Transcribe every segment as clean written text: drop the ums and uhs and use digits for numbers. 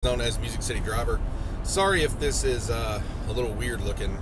Known as Music City Driver. Sorry if this is a little weird looking.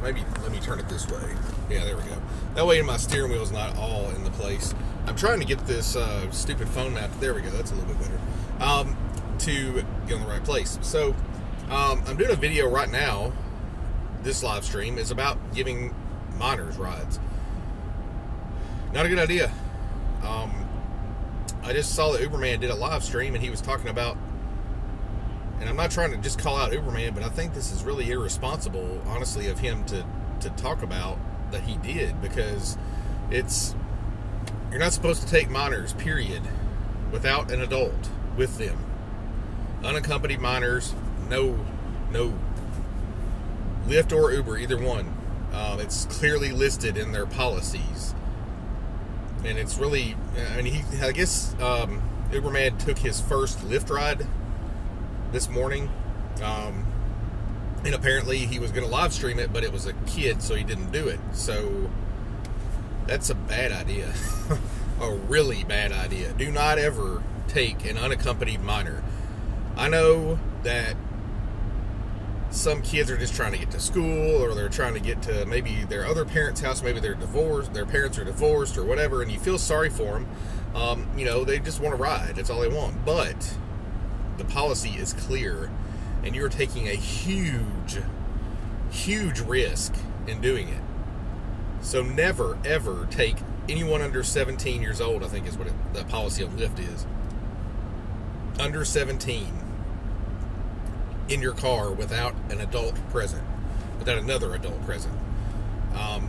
Maybe let me turn it this way. Yeah, there we go. That way my steering wheel is not all in the place. I'm trying to get this stupid phone map. There we go. That's a little bit better. To get in the right place. So I'm doing a video right now. This live stream is about giving minors rides. Not a good idea. I just saw that Uberman did a live stream and he was talking about, and I'm not trying to just call out Uberman, but I think this is really irresponsible, honestly, of him to talk about that he did, because you're not supposed to take minors, period, without an adult with them. Unaccompanied minors, no Lyft or Uber, either one. It's clearly listed in their policies. And it's really, I guess Uberman took his first Lyft ride this morning, and apparently he was going to live stream it, but it was a kid, so he didn't do it. So that's a bad idea. A really bad idea. Do not ever take an unaccompanied minor. I know that some kids are just trying to get to school, or they're trying to get to maybe their other parents' house, maybe they're divorced, their parents are divorced or whatever, and you feel sorry for them. They just want to ride. That's all they want. But the policy is clear, and you're taking a huge risk in doing it. So never, ever take anyone under 17 years old, I think is what the policy of Lyft is. Under 17 in your car without an adult present, without another adult present.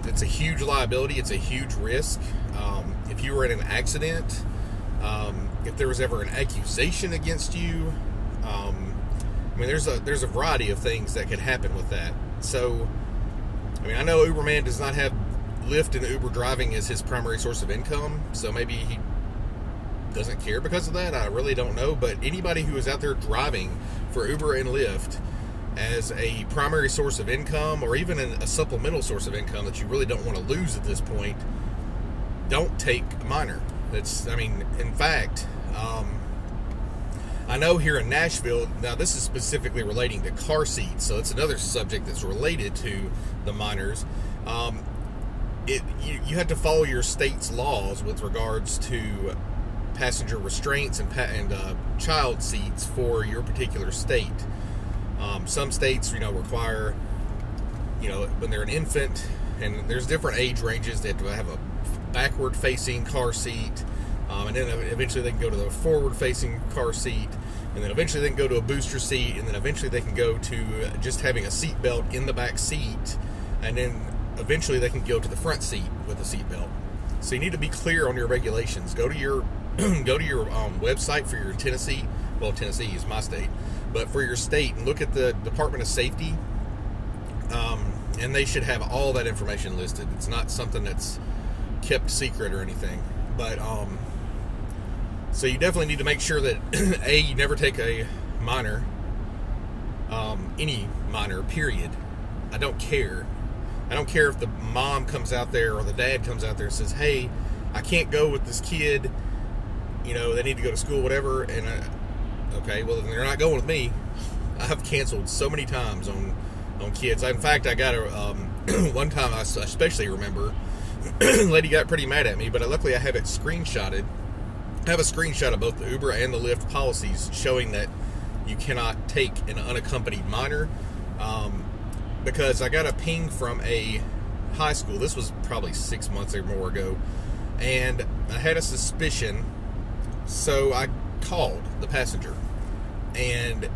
It's a huge liability. It's a huge risk. If you were in an accident, if there was ever an accusation against you, there's a variety of things that could happen with that. So, I know Uberman does not have Lyft and Uber driving as his primary source of income, so maybe he doesn't care because of that. I really don't know. But anybody who is out there driving for Uber and Lyft as a primary source of income, or even a supplemental source of income that you really don't want to lose at this point, don't take a minor. In fact, I know here in Nashville, now this is specifically relating to car seats, so it's another subject that's related to the minors. You have to follow your state's laws with regards to passenger restraints and child seats for your particular state. Some states, require, when they're an infant, and there's different age ranges, they have to have a backward-facing car seat, and then eventually they can go to the forward-facing car seat, and then eventually they can go to a booster seat, and then eventually they can go to just having a seat belt in the back seat, and then eventually they can go to the front seat with a seat belt. So you need to be clear on your regulations. Go to your website for your Tennessee. Well, Tennessee is my state, but for your state, and look at the Department of Safety, and they should have all that information listed. It's not something that's kept secret or anything. But so you definitely need to make sure that you never take a minor, any minor, period. I don't care if the mom comes out there or the dad comes out there and says, "Hey, I can't go with this kid. They need to go to school, whatever." And okay, well, then they're not going with me. I've canceled so many times on kids. In fact, I got one time I especially remember, lady got pretty mad at me, but luckily I have it screenshotted. I have a screenshot of both the Uber and the Lyft policies showing that you cannot take an unaccompanied minor, because I got a ping from a high school. This was probably 6 months or more ago, and I had a suspicion. So I called the passenger, and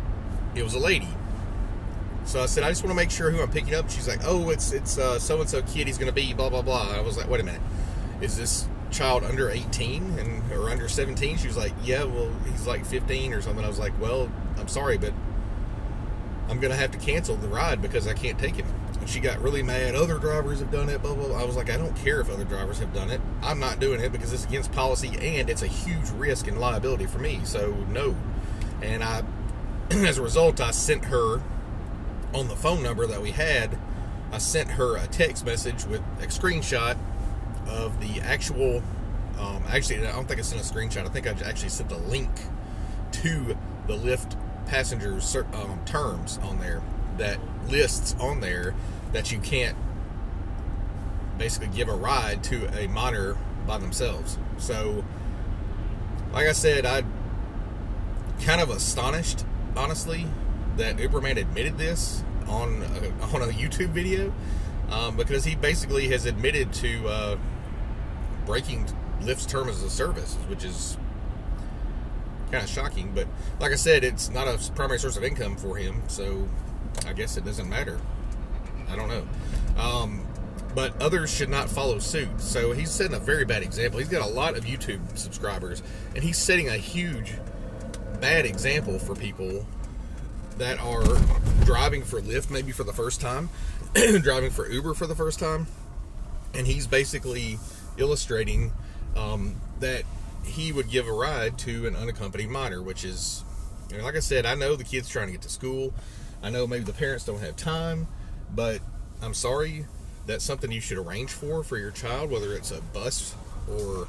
it was a lady. So I said, "I just want to make sure who I'm picking up." She's like, "Oh, it's so-and-so kid. He's going to be blah, blah, blah." I was like, "Wait a minute. Is this child under 18 or under 17? She was like, "Yeah, well, he's like 15 or something." I was like, "Well, I'm sorry, but I'm going to have to cancel the ride because I can't take him." And she got really mad. "Other drivers have done it, blah, blah, blah." I was like, "I don't care if other drivers have done it. I'm not doing it because it's against policy, and it's a huge risk and liability for me. So, no." And as a result, I sent her, on the phone number that we had, I sent her a text message with a screenshot of the actual Actually, I don't think I sent a screenshot. I think I actually sent a link to the Lyft passengers terms on there that lists on there that you can't basically give a ride to a minor by themselves. So, like I said, I'm kind of astonished, honestly, that Uberman admitted this on a YouTube video, because he basically has admitted to breaking Lyft's terms of service, which is kind of shocking. But like I said, it's not a primary source of income for him, so I guess it doesn't matter. I don't know. But others should not follow suit. So he's setting a very bad example. He's got a lot of YouTube subscribers, and he's setting a huge bad example for people that are driving for Lyft maybe for the first time, driving for Uber for the first time, and he's basically illustrating that he would give a ride to an unaccompanied minor, which is, you know, like I said, I know the kid's trying to get to school. I know maybe the parents don't have time, but I'm sorry, that's something you should arrange for your child, whether it's a bus or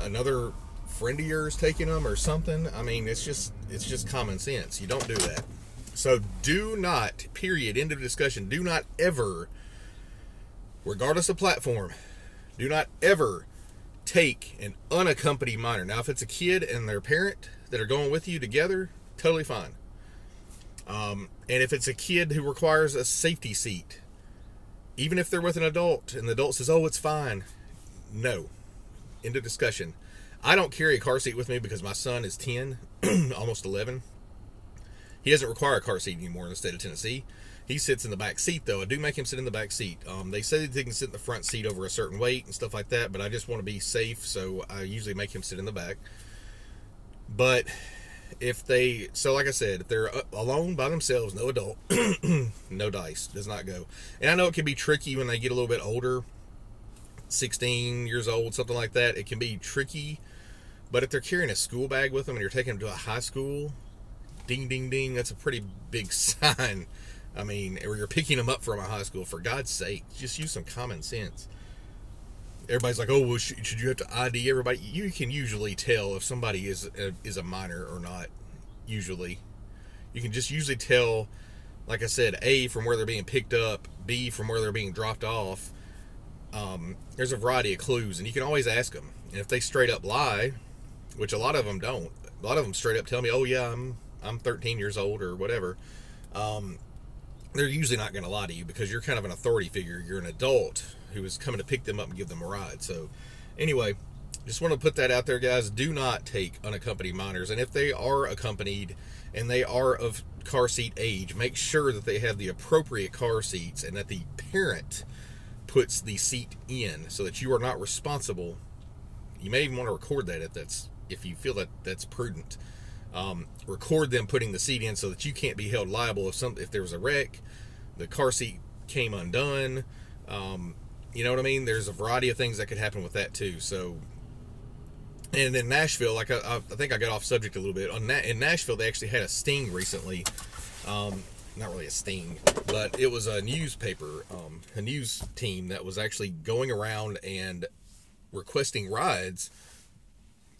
another friend of yours taking them or something. I mean, it's just common sense. You don't do that. So do not, period, end of discussion, do not ever, regardless of platform, do not ever take an unaccompanied minor. Now, if it's a kid and their parent that are going with you together, totally fine. And if it's a kid who requires a safety seat, even if they're with an adult and the adult says, oh, it's fine, no. End of discussion. I don't carry a car seat with me because my son is 10, almost 11. He doesn't require a car seat anymore in the state of Tennessee. He sits in the back seat, though. I do make him sit in the back seat. They say that they can sit in the front seat over a certain weight and stuff like that, but I just want to be safe, so I usually make him sit in the back. But so like I said, if they're alone by themselves, no adult, no dice, does not go. And I know it can be tricky when they get a little bit older, 16 years old, something like that. It can be tricky, but if they're carrying a school bag with them and you're taking them to a high school, ding, ding, ding, that's a pretty big sign. I mean, or you're picking them up from a high school, for God's sake, just use some common sense. Everybody's like, oh, well, should you have to ID everybody? You can usually tell if somebody is a minor or not, usually. You can just usually tell, like I said, A, from where they're being picked up, B, from where they're being dropped off. There's a variety of clues, and you can always ask them. And if they straight up lie, which a lot of them don't, a lot of them straight up tell me, oh, yeah, I'm 13 years old or whatever. They're usually not going to lie to you because you're kind of an authority figure. You're an adult who is coming to pick them up and give them a ride. So anyway, just want to put that out there, guys. Do not take unaccompanied minors. And if they are accompanied and they are of car seat age, make sure that they have the appropriate car seats and that the parent puts the seat in so that you are not responsible. You may even want to record that if you feel that that's prudent. Record them putting the seat in so that you can't be held liable if there was a wreck, the car seat came undone. You know what I mean? There's a variety of things that could happen with that too. So, and in Nashville, like I think I got off subject a little bit. In Nashville, they actually had a sting recently. Not really a sting, but it was a newspaper, a news team that was actually going around and requesting rides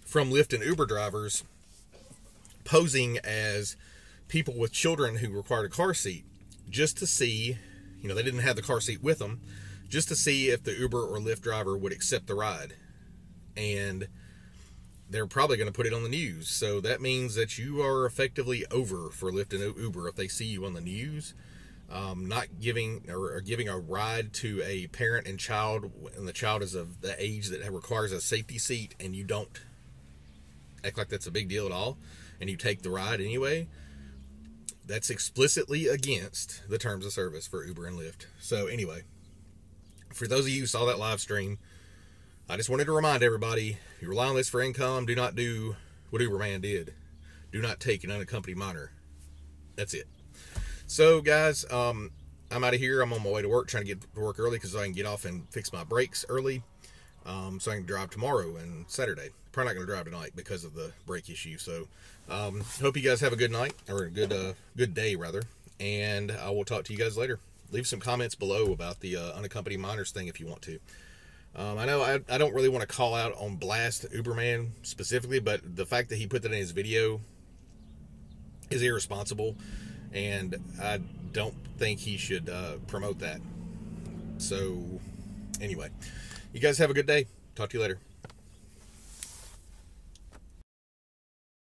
from Lyft and Uber drivers, posing as people with children who required a car seat, just to see, you know, they didn't have the car seat with them, just to see if the Uber or Lyft driver would accept the ride. And they're probably going to put it on the news. So that means that you are effectively over for Lyft and Uber if they see you on the news, not giving or giving a ride to a parent and child, and the child is of the age that requires a safety seat, and you don't act like that's a big deal at all, and you take the ride anyway. That's explicitly against the terms of service for Uber and Lyft. So anyway, for those of you who saw that live stream, I just wanted to remind everybody, if you rely on this for income, do not do what Uberman did. Do not take an unaccompanied minor. That's it. So guys, I'm out of here. I'm on my way to work, trying to get to work early because I can get off and fix my brakes early, so I can drive tomorrow and Saturday. Probably not going to drive tonight because of the brake issue. So hope you guys have a good night, or a good day rather, and I will talk to you guys later. Leave some comments below about the unaccompanied minors thing if you want to. I know I don't really want to call out on blast Uberman specifically, but the fact that he put that in his video is irresponsible, and I don't think he should promote that. So, anyway, you guys have a good day. Talk to you later.